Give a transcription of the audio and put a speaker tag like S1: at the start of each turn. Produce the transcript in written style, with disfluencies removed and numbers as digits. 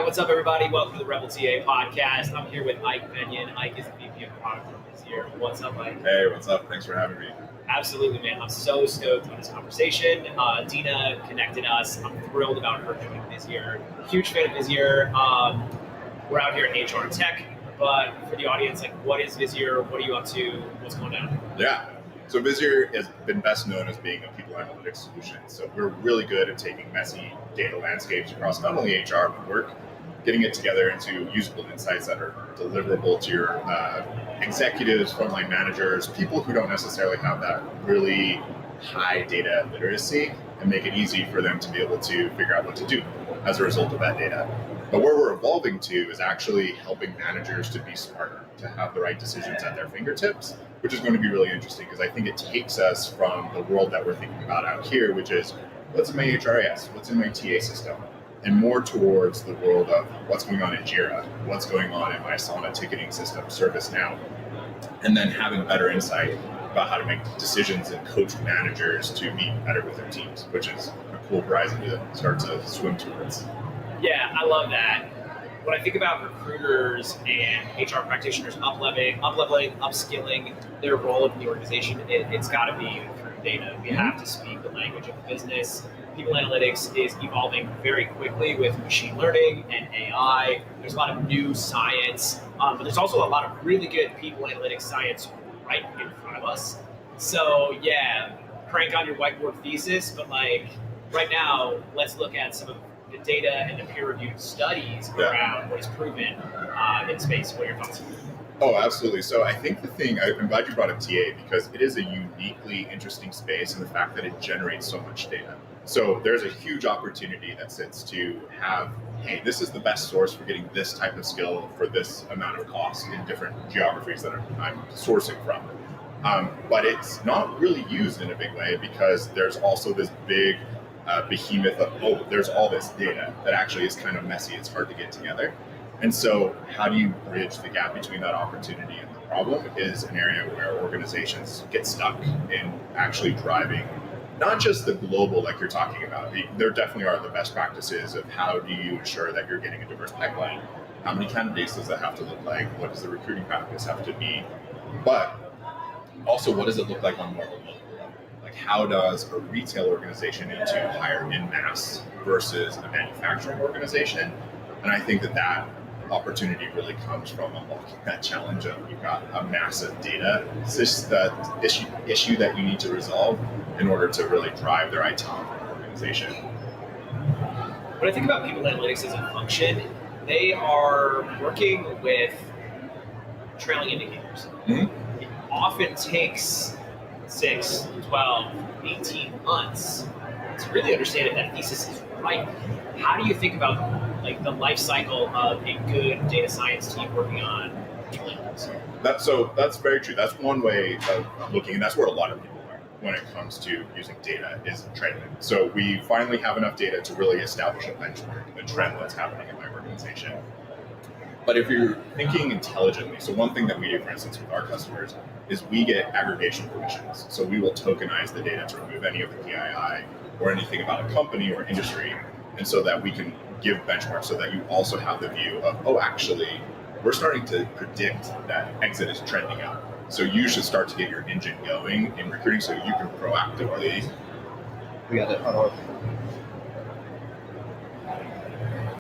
S1: right, what's up, everybody? Welcome to the Rebel TA podcast. I'm here with Ike Benyon. Ike is the VP of Product this year. What's up, Ike?
S2: Hey, what's up? Thanks for having me.
S1: Absolutely, man. I'm so stoked on this conversation. Dina connected us. I'm thrilled about her joining Vizier. Huge fan of Vizier. We're out here at HR Tech, but for the audience, what is Vizier? What are you up to? What's going on?
S2: Yeah. So Vizier has been best known as being a people analytics solution. So we're really good at taking messy data landscapes across not only HR, but work, getting it together into usable insights that are deliverable to your executives, frontline managers, people who don't necessarily have that really high data literacy, and make it easy for them to be able to figure out what to do as a result of that data. But where we're evolving to is actually helping managers to be smarter, to have the right decisions at their fingertips, which is going to be really interesting because I think it takes us from the world that we're thinking about out here, which is what's in my HRIS, what's in my TA system, and more towards the world of what's going on in Jira, what's going on in my Asana ticketing system, ServiceNow, and then having better insight about how to make decisions and coach managers to be better with their teams, which is a cool horizon to start to swim towards.
S1: Yeah, I love that. When I think about recruiters and HR practitioners upleveling, upskilling their role in the organization, it's got to be through data. We have to speak the language of the business. People analytics is evolving very quickly with machine learning and AI. There's a lot of new science, but there's also a lot of really good people analytics science right in front of us. So yeah, crank on your whiteboard thesis, but right now, let's look at some of the data and the peer-reviewed studies around what is proven in space. What are your thoughts?
S2: Oh, absolutely. So I think I'm glad you brought up TA because it is a uniquely interesting space in the fact that it generates so much data. So there's a huge opportunity that sits to have, hey, this is the best source for getting this type of skill for this amount of cost in different geographies that I'm sourcing from. But it's not really used in a big way because there's also this big behemoth of, there's all this data that actually is kind of messy. It's hard to get together. And so how do you bridge the gap between that opportunity and the problem is an area where organizations get stuck in actually driving not just the global like you're talking about. There definitely are the best practices of how do you ensure that you're getting a diverse pipeline. How many candidates does that have to look like? What does the recruiting practice have to be? But also, what does it look like on more of a local level? Like how does a retail organization need to hire in mass versus a manufacturing organization? And I think that opportunity really comes from unlocking that challenge of you've got a massive data. It's just that issue that you need to resolve in order to really drive the right talent for an organization.
S1: When I think about people analytics as a function, they are working with trailing indicators. Mm-hmm. It often takes 6, 12, 18 months to really understand if that thesis is right. How do you think about the life cycle of a good data science team working on analytics?
S2: That's very true. That's one way of looking, and that's where a lot of people are when it comes to using data is training. So we finally have enough data to really establish a benchmark, a trend that's happening in my organization. But if you're thinking intelligently, so one thing that we do, for instance, with our customers is we get aggregation permissions. So we will tokenize the data to remove any of the PII or anything about a company or industry, and so that we can give benchmarks so that you also have the view of, actually, we're starting to predict that exit is trending out. So you should start to get your engine going in recruiting so you can proactively.
S3: We got it.